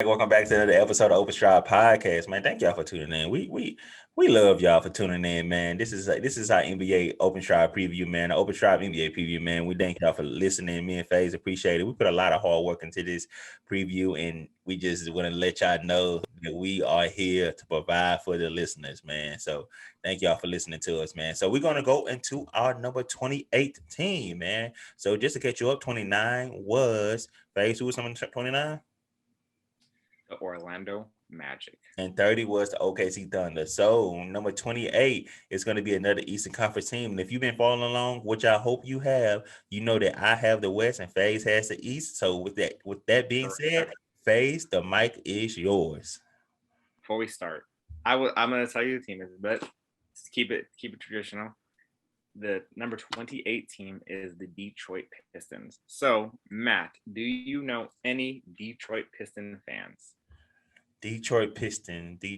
Welcome back to another episode of Open Stride Podcast, man. Thank y'all for tuning in. We love y'all for tuning in, man. This is our NBA Open Stride preview, man. The Open Stride NBA preview, man. We thank y'all for listening. Me and FaZe appreciate it. We put a lot of hard work into this preview, and we just want to let y'all know that we are here to provide for the listeners, man. So thank y'all for listening to us, man. So we're gonna go into our number 28 team, man. So just to catch you up, 29 was FaZe. Who was number 29? The Orlando Magic. And 30 was the OKC Thunder. So number 28 is going to be another Eastern Conference team. And if you've been following along, which I hope you have, you know that I have the West and FaZe has the East. So with that being said, FaZe, the mic is yours. Before we start, I'm gonna tell you the team is, but keep it traditional. The number 28 team is the Detroit Pistons. So Matt, do you know any Detroit Piston fans? Detroit Pistons. Let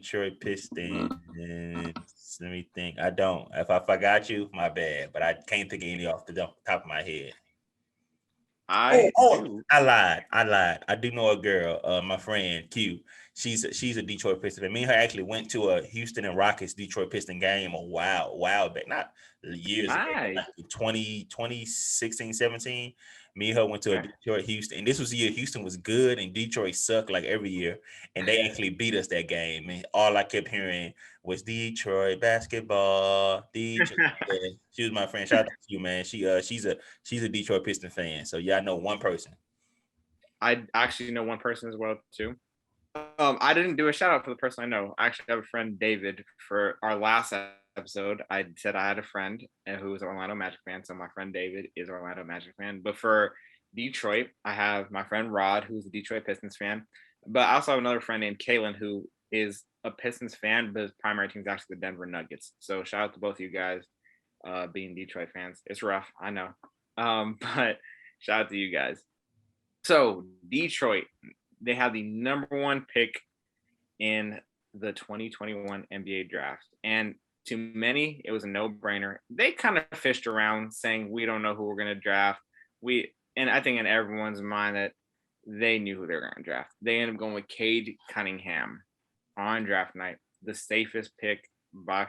me think. I don't. If I forgot you, my bad. But I can't think of any off the top of my head. Oh, I oh, do. I lied. I do know a girl, my friend Q. She's a Detroit Piston fan. Me and her actually went to a Houston and Rockets Detroit Piston game a while back, not years ago, but Nice. like 2016, 17. Me and her went to a Okay. Detroit Houston, and this was the year Houston was good and Detroit sucked like every year, and they actually beat us that game. And all I kept hearing was Detroit basketball. Detroit. Yeah, she was my friend. Shout out to you, man. She's a Detroit Piston fan. So yeah, I know one person. I actually know one person as well too. I didn't do a shout out for the person I know. I actually have a friend, David. For our last episode, I said I had a friend who was an Orlando Magic fan. So my friend David is an Orlando Magic fan. But for Detroit, I have my friend Rod, who's a Detroit Pistons fan. But I also have another friend named Kalen, who is a Pistons fan, but his primary team is actually the Denver Nuggets. So shout out to both of you guys being Detroit fans. It's rough, I know. But shout out to you guys. So Detroit, they have the number one pick in the 2021 NBA draft. And to many, it was a no-brainer. They kind of fished around saying we don't know who we're going to draft. And I think in everyone's mind that they knew who they were going to draft. They ended up going with Cade Cunningham on draft night, the safest pick by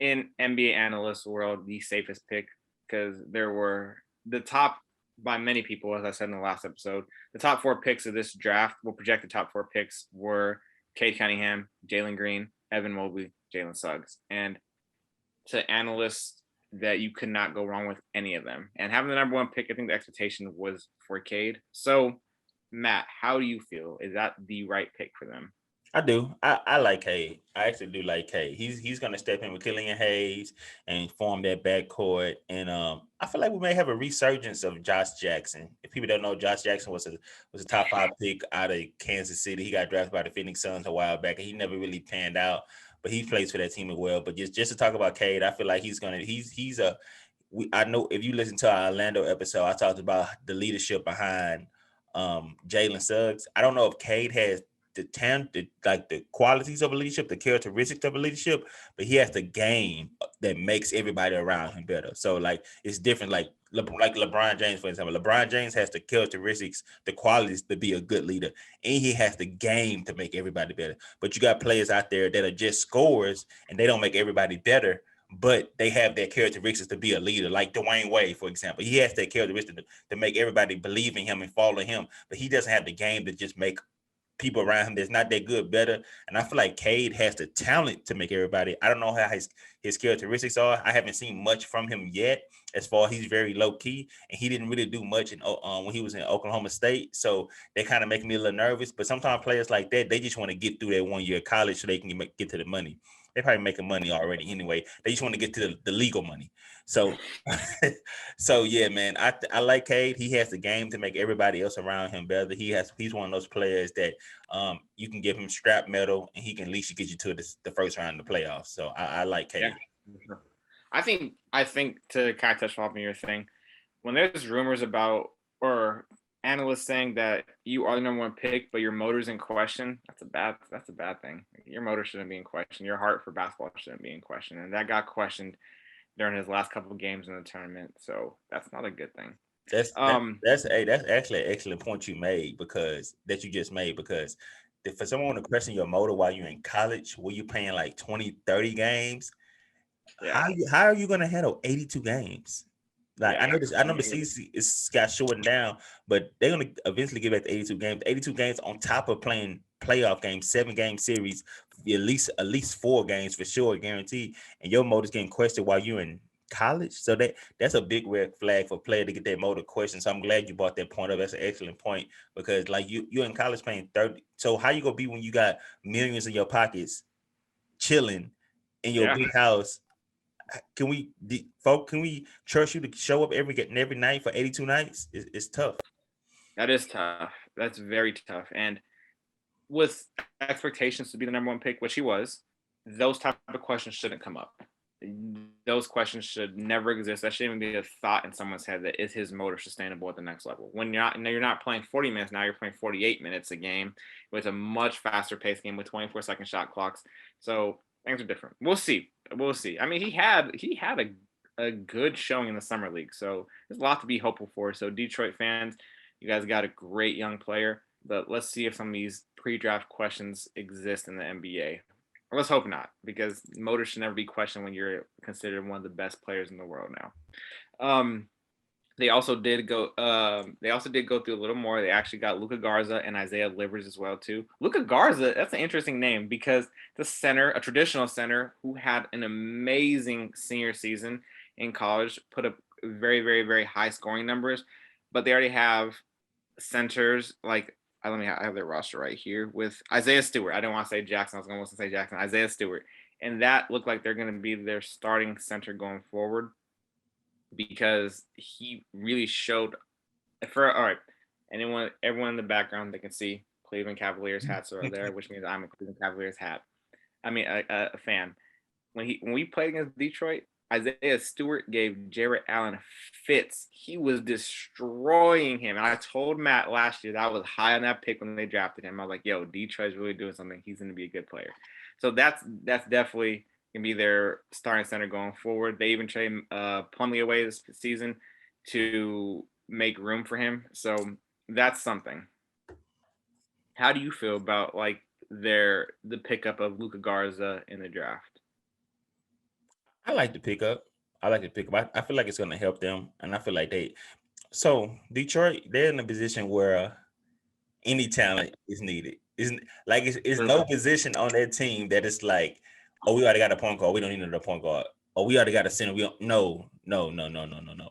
in NBA analyst world, the safest pick because there were the top by many people, as I said in the last episode, the top four picks of this draft, will projected top four picks were Cade Cunningham, Jalen Green, Evan Mobley, Jalen Suggs. And to analysts, that you could not go wrong with any of them. And having the number one pick, I think the expectation was for Cade. So, Matt, how do you feel? Is that the right pick for them? I do. I like Cade. I actually do like Cade. He's gonna step in with Killian Hayes and form that backcourt. And I feel like we may have a resurgence of Josh Jackson. If people don't know, Josh Jackson was a top five pick out of Kansas City. He got drafted by the Phoenix Suns a while back, and he never really panned out. But he plays for that team as well. But just to talk about Cade, I feel like he's a I know if you listen to our Orlando episode, I talked about the leadership behind Jalen Suggs. I don't know if Cade has the qualities of a leadership, the characteristics of a leadership, but he has the game that makes everybody around him better. So like it's different. Like LeBron James, for example, LeBron James has the characteristics, the qualities to be a good leader, and he has the game to make everybody better. But you got players out there that are just scorers and they don't make everybody better, but they have their characteristics to be a leader, like Dwayne Wade, for example. He has that characteristic to make everybody believe in him and follow him, but he doesn't have the game to just make people around him that's not that good better. And I feel like Cade has the talent to make everybody. I don't know how his characteristics are. I haven't seen much from him yet. As far as he's very low key, and he didn't really do much in when he was in Oklahoma State. So they kind of make me a little nervous. But sometimes players like that, they just want to get through that 1 year of college so they can get to the money. They probably making money already anyway. They just want to get to the legal money. So, so yeah, man, I like Cade. He has the game to make everybody else around him better. He's one of those players that you can give him scrap metal and he can at least get you to the first round of the playoffs. So I like Yeah. Cade. I think to kind of touch off on your thing, when there's rumors about or analysts saying that you are the number one pick, but your motor's in question, that's a bad thing. Your motor shouldn't be in question. Your heart for basketball shouldn't be in question, and that got questioned during his last couple of games in the tournament. So that's not a good thing. That's that, Um, that's actually an excellent point you just made because for someone to question your motor while you're in college, where you're playing like 20, 30 games, yeah, how are you gonna handle 82 games? Like yeah. I I know the mean, season is got shortened down, but they're gonna eventually get back to 82 games. 82 games on top of playing playoff games, 7 game series, at least 4 games for sure, guaranteed. And your motor's getting questioned while you're in college. So that's a big red flag for a player to get that motor question. So I'm glad you brought that point up. That's an excellent point because like you're in college playing 30. So how you gonna be when you got millions in your pockets chilling in your yeah, big house? Can we trust you to show up every night for 82 nights? It's tough. that is tough. That's very tough. And with expectations to be the number one pick, which he was, those type of questions shouldn't come up. Those questions should never exist. That shouldn't even be a thought in someone's head that is his motor sustainable at the next level. When you're not playing 40 minutes now, you're playing 48 minutes a game with a much faster pace game with 24-second shot clocks. So things are different. We'll see. We'll see. I mean, he had a good showing in the summer league, so there's a lot to be hopeful for. So Detroit fans, you guys got a great young player, but let's see if some of these pre-draft questions exist in the NBA. Let's hope not, because motors should never be questioned when you're considered one of the best players in the world now. Um, they also did go. They also did go through a little more. They actually got Luka Garza and Isaiah Livers as well too. Luka Garza, that's an interesting name because the center, a traditional center who had an amazing senior season in college, put up very, very, very high scoring numbers. But they already have centers like I have their roster right here with Isaiah Stewart. I didn't want to say Jackson. I was going to say Jackson. Isaiah Stewart, and that looked like they're going to be their starting center going forward because he really showed for all right. Everyone in the background, they can see Cleveland Cavaliers hats are there, which means I'm a Cleveland Cavaliers hat. I mean, a fan. When we played against Detroit, Isaiah Stewart gave Jarrett Allen fits. He was destroying him. And I told Matt last year that I was high on that pick when they drafted him. I was like, yo, Detroit's really doing something. He's going to be a good player. So that's definitely going to be their starting center going forward. They even traded Plumlee away this season to make room for him. So that's something. How do you feel about like the pickup of Luka Garza in the draft? I like to pick up. I like to pick up. I feel like it's gonna help them, and I feel like Detroit, they're in a position where any talent is needed. Isn't like it's no position on their team that it's like, oh, we already got a point guard. We don't need another point guard. Or we already got a center. We don't. No, no, no, no, no, no, no.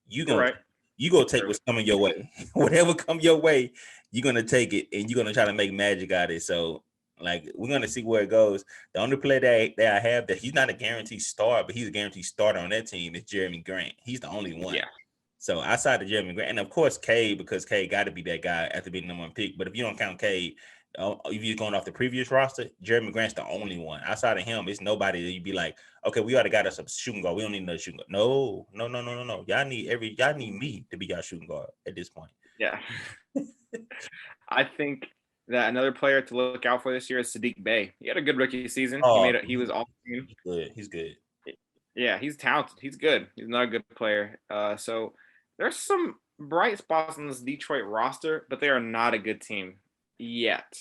You gonna Right. you gonna take what's coming your way. Whatever come your way, you're gonna take it, and you're gonna try to make magic out of it. So, like, we're gonna see where it goes. The only player that I have that he's not a guaranteed star, but he's a guaranteed starter on that team is Jeremy Grant. He's the only one. Yeah. So outside of Jeremy Grant, and of course Cade, because Cade got to be that guy after being the number one pick. But if you don't count Cade, if you're going off the previous roster, Jeremy Grant's the only one. Outside of him, it's nobody that you'd be like, okay, we already got us a shooting guard. We don't need another shooting guard. No, no, no, no, no, no. Y'all need me to be your shooting guard at this point. Yeah. I think that another player to look out for this year is Sadiq Bey. He had a good rookie season. Oh, He was all team. he's good. He's good. Yeah, he's talented. He's good. He's not a good player. So there's some bright spots on this Detroit roster, but they are not a good team yet.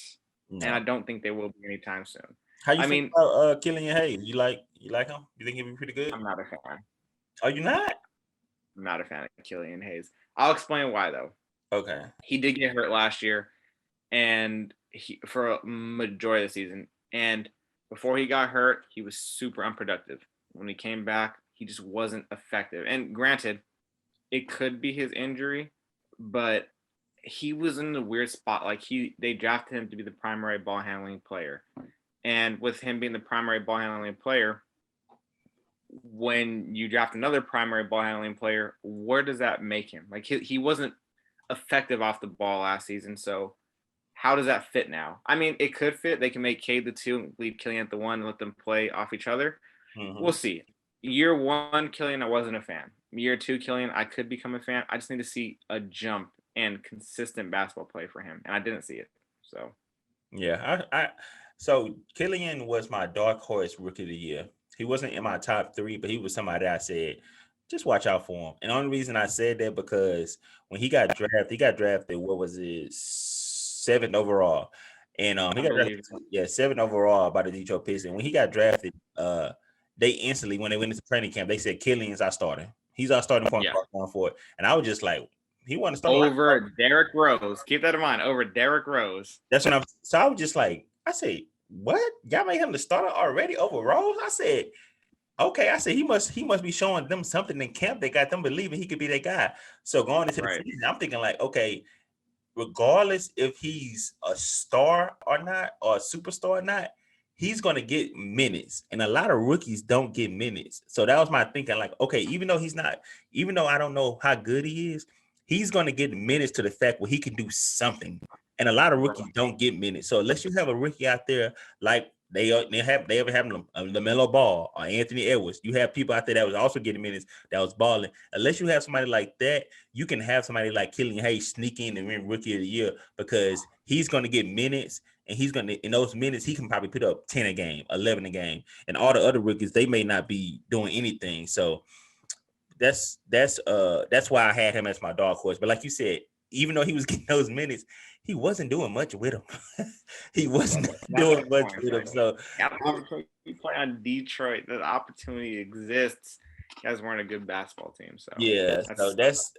And I No. don't think they will be anytime soon. How you I feel mean, about Killian Hayes? You like him? You think he'll be pretty good? I'm not a fan. Are you not? I'm not a fan of Killian Hayes. I'll explain why though. Okay. He did get hurt last year, and for a majority of the season. And before he got hurt, he was super unproductive. When he came back, he just wasn't effective. And granted, it could be his injury, but he was in a weird spot. Like they drafted him to be the primary ball handling player. And with him being the primary ball handling player, when you draft another primary ball handling player, where does that make him? Like he wasn't effective off the ball last season. So how does that fit now? I mean, it could fit. They can make Cade the 2, leave Killian at the 1, and let them play off each other. Mm-hmm. We'll see. Year 1, Killian, I wasn't a fan. Year 2, Killian, I could become a fan. I just need to see a jump and consistent basketball play for him, and I didn't see it. So yeah, so Killian was my dark horse rookie of the year. He wasn't in my top 3, but he was somebody I said just watch out for him. And the only reason I said that because when he got drafted. What was it? 7th overall, and he I got drafted. believe so. Yeah, 7th overall by the Detroit Pistons. When he got drafted, they instantly when they went into training camp, they said Killian's our starter. He's our starting point Yeah. guard going forward. And I was just like, he wanted to start Over Derrick Rose. Keep that in mind. Over Derrick Rose. That's when I was just like, I said, what? Y'all made him the starter already over Rose? I said, okay. I said he must be showing them something in camp that got them believing he could be that guy. So going into the season, I'm thinking like, okay, regardless if he's a star or not, or a superstar or not, he's gonna get minutes. And a lot of rookies don't get minutes. So that was my thinking, like, okay, even though I don't know how good he is, he's gonna get minutes to the fact where he can do something. And a lot of rookies don't get minutes. So unless you have a rookie out there like they ever have LaMelo Ball or Anthony Edwards, you have people out there that was also getting minutes that was balling. Unless you have somebody like that, you can have somebody like Killian Hayes sneak in and win Rookie of the Year because he's going to get minutes, and he's going to, in those minutes, he can probably put up 10 a game, 11 a game, and all the other rookies, they may not be doing anything. So that's why I had him as my dark horse. But like you said, even though he was getting those minutes, he wasn't doing much with them. He wasn't doing much with them. So you play on Detroit. The opportunity exists. You guys weren't a good basketball team. So yeah,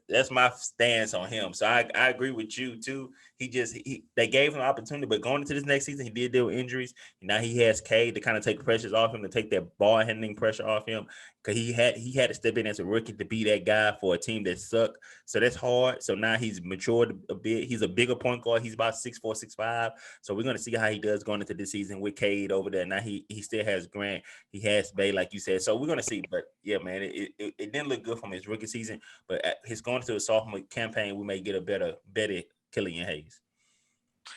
that's my stance on him. So I agree with you too. They gave him an opportunity, but going into this next season, he did deal with injuries. Now he has Cade to kind of take the pressures off him, to take that ball handling pressure off him, because he had to step in as a rookie to be that guy for a team that sucked. So that's hard. So now he's matured a bit. He's a bigger point guard. He's about 6'4", 6'5". So we're gonna see how he does going into this season with Cade over there. Now he still has Grant. He has Bay, like you said. So we're gonna see. But yeah, man, it didn't look good from his rookie season. But his going to a sophomore campaign, we may get a better Killian Hayes.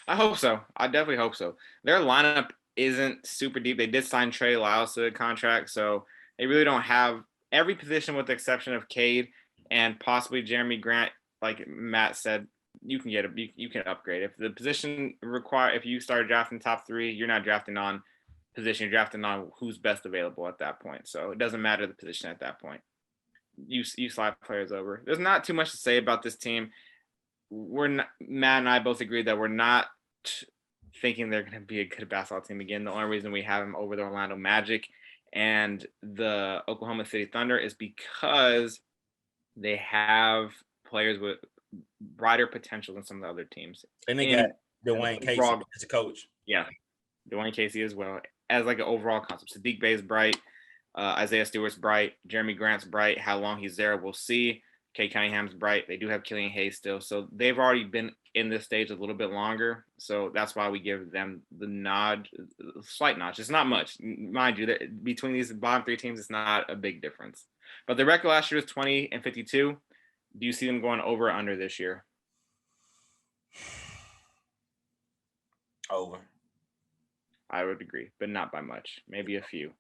I hope so. I definitely hope so. Their lineup isn't super deep. They did sign Trey Lyles to a contract, so they really don't have every position with the exception of Cade and possibly Jeremy Grant. Like Matt said, you can you can upgrade. If the position if you start drafting top 3, you're not drafting on position, you're drafting on who's best available at that point. So it doesn't matter the position at that point. You slide players over. There's not too much to say about this team. Matt and I both agree that we're not thinking they're going to be a good basketball team again. The only reason we have them over the Orlando Magic and the Oklahoma City Thunder is because they have players with brighter potential than some of the other teams. And they got Dwayne Casey as a coach. Yeah, Dwayne Casey as well as like an overall concept. Sadiq Bey's bright, Isaiah Stewart's bright, Jeremy Grant's bright. How long he's there, we'll see. Kay Cunningham's bright. They do have Killian Hayes still. So they've already been in this stage a little bit longer. So that's why we give them the nod, slight notch. It's not much. Mind you, that between these bottom 3 teams, it's not a big difference. But the record last year was 20-52. Do you see them going over or under this year? Over. I would agree, but not by much. Maybe a few.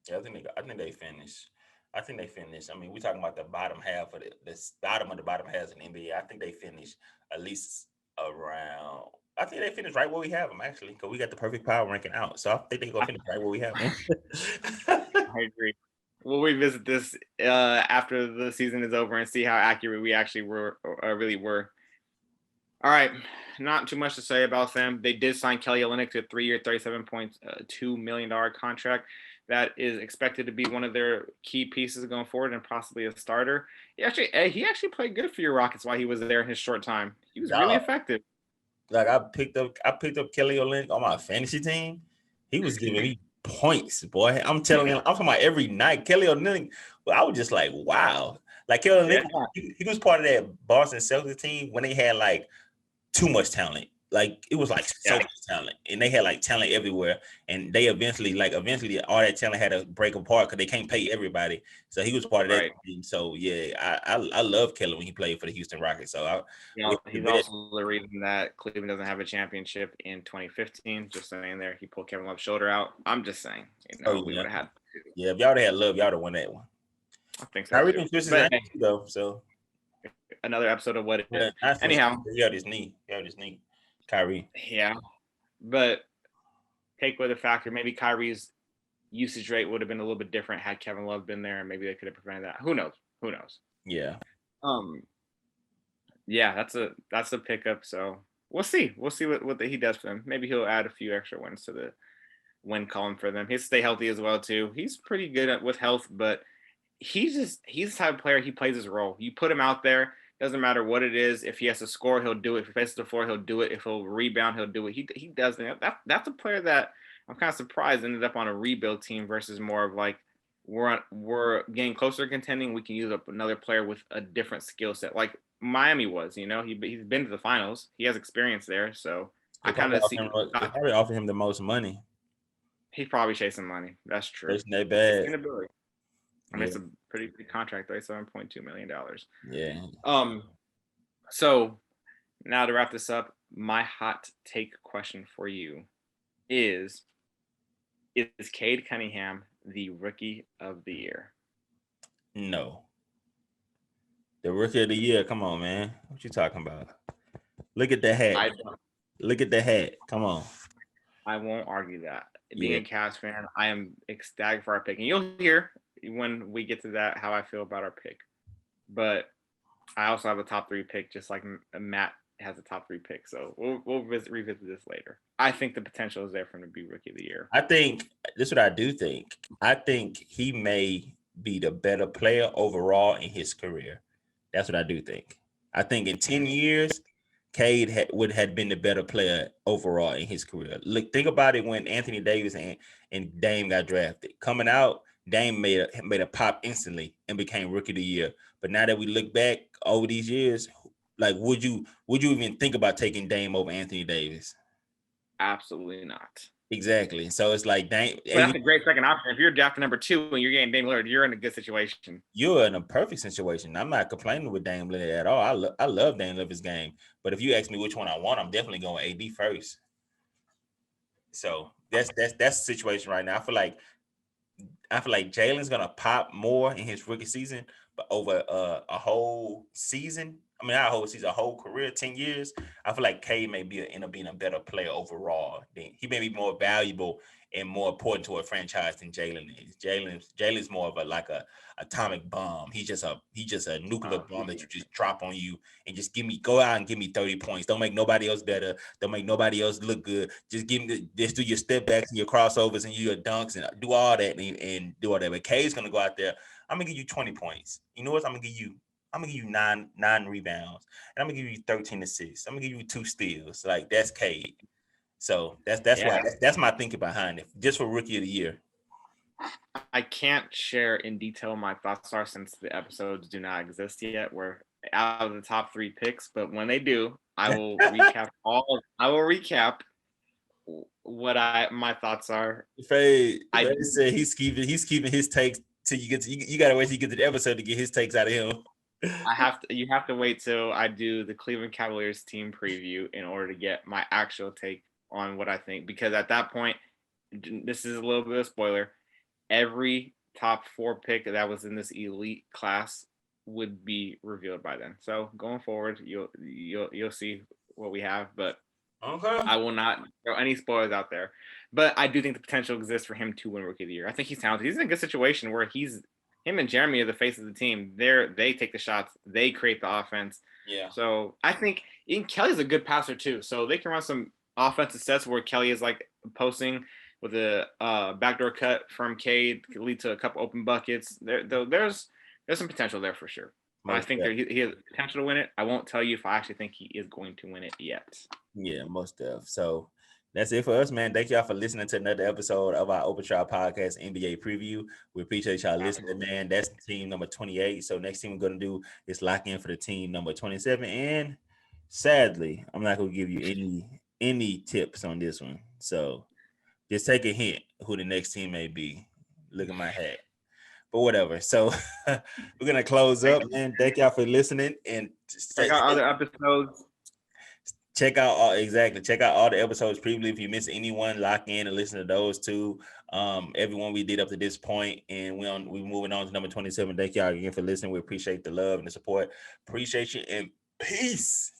Yeah, I think they finish. I mean, we're talking about the bottom half of the bottom of the bottom half in the NBA. I think they finish at least around. I think they finish right where we have them, actually, because we got the perfect power ranking out. So I think they're going to finish right where we have them. I agree. We'll revisit this after the season is over and see how accurate we actually really were. All right, not too much to say about them. They did sign Kelly Olynyk to a 3-year, $37.2 million contract. That is expected to be one of their key pieces going forward and possibly a starter. He actually played good for your Rockets while he was there in his short time. He was really effective. Like I picked up Kelly Olynyk on my fantasy team. He was giving me points, boy. I'm telling you, I'm talking about every night. Kelly Olynyk, but I was just like, wow. Like Kelly Olynyk, he was part of that Boston Celtics team when they had like too much talent. Like it was like so much talent, and they had like talent everywhere. And they eventually all that talent had to break apart because they can't pay everybody. So he was part of that team. So yeah, I love Kelly when he played for the Houston Rockets. So he's also the reason that Cleveland doesn't have a championship in 2015. Just saying, there he pulled Kevin Love's shoulder out. I'm just saying, we would have had. Yeah, if y'all would have had Love, y'all would have won that one. I think so. Kyrie didn't twist his ankle though. So another episode of what it is. Anyhow, he had his knee. Kyrie. Yeah, but take away the factor, maybe Kyrie's usage rate would have been a little bit different had Kevin Love been there, and maybe they could have prevented that. Who knows? Who knows? Yeah. Yeah, that's a pickup. So we'll see. We'll see what he does for them. Maybe he'll add a few extra wins to the win column for them. He'll stay healthy as well too. He's pretty good with health, but he's the type of player. He plays his role. You put him out there. Doesn't matter what it is. If he has to score, he'll do it. If he faces the floor, he'll do it. If he'll rebound, he'll do it. He does that. That's a player that I'm kind of surprised ended up on a rebuild team versus more of like we're getting closer to contending. We can use up another player with a different skill set, like Miami was. You know, he's been to the finals. He has experience there, so I kind of see. They probably offer him the most money. He's probably chasing money. That's true. Chasing that bag. I mean, it's a pretty big contract, right? $7.2 million. Yeah. So now to wrap this up, my hot take question for you is Cade Cunningham the rookie of the year? No. The rookie of the year. Come on, man. What you talking about? Look at the hat. Look at the hat. Come on. I won't argue that. Being a Cavs fan, I am ecstatic for our pick. And you'll hear when we get to that how I feel about our pick. But I also have a top 3 pick, just like Matt has a top 3 pick. So we'll revisit this later. I think the potential is there for him to be rookie of the year. I think this is what I do think. I think he may be the better player overall in his career. That's what I do think. I think in 10 years, Cade would have been the better player overall in his career. Look, think about it when Anthony Davis and Dame got drafted. Coming out, Dame made a pop instantly and became rookie of the year. But now that we look back over these years, like would you even think about taking Dame over Anthony Davis? Absolutely not. Exactly. So it's like Dame. But that's a great second option. If you're drafting number 2 and you're getting Dame Lillard, you're in a good situation. You're in a perfect situation. I'm not complaining with Dame Lillard at all. I love Dame Lillard's game. But if you ask me which one I want, I'm definitely going AD first. So that's the situation right now. I feel like Jalen's gonna pop more in his rookie season, but over a whole season. I mean, not a whole season, a whole career, 10 years. I feel like Cade may end up being a better player overall. He may be more valuable and more important to a franchise than Jalen is. Jalen's more of a atomic bomb. He's just a nuclear bomb that you just drop on you and just go out and give me 30 points. Don't make nobody else better. Don't make nobody else look good. Just just do your step backs and your crossovers and your dunks and do all that and do all that. But Cade's gonna go out there. I'm gonna give you 20 points. You know what? I'm gonna give you nine rebounds, and I'm gonna give you 13 assists. I'm gonna give you 2 steals. Like that's Cade. So that's why that's my thinking behind it, just for rookie of the year. I can't share in detail my thoughts are since the episodes do not exist yet. We're out of the top 3 picks, but when they do, I will recap what my thoughts are. Faye said he's keeping his takes till you gotta wait till you get to the episode to get his takes out of him. You have to wait till I do the Cleveland Cavaliers team preview in order to get my actual take on what I think, because at that point, this is a little bit of a spoiler, every top 4 pick that was in this elite class would be revealed by then. So going forward, you'll see what we have, but okay. I will not throw any spoilers out there. But I do think the potential exists for him to win Rookie of the Year. I think he's talented. He's in a good situation where him and Jeremy are the face of the team. They take the shots. They create the offense. Yeah. So I think Kelly's a good passer too. So they can run some offensive sets where Kelly is like posting with a backdoor cut from Cade, could lead to a couple open buckets. There's some potential there for sure. But I think he has potential to win it. I won't tell you if I actually think he is going to win it yet. Yeah, most definitely. So that's it for us, man. Thank y'all for listening to another episode of our Open Trial Podcast NBA preview. We appreciate y'all listening, man. That's team number 28. So next thing we're going to do is lock in for the team number 27. And sadly, I'm not going to give you any tips on this one. So just take a hint who the next team may be. Look at my hat. But whatever. So we're going to close up, man. Thank y'all for listening. And check out other episodes. Check out all the episodes previously. If you miss anyone, lock in and listen to those too. Everyone we did up to this point, and we're moving on to number 27. Thank y'all again for listening. We appreciate the love and the support. Appreciate you, and peace.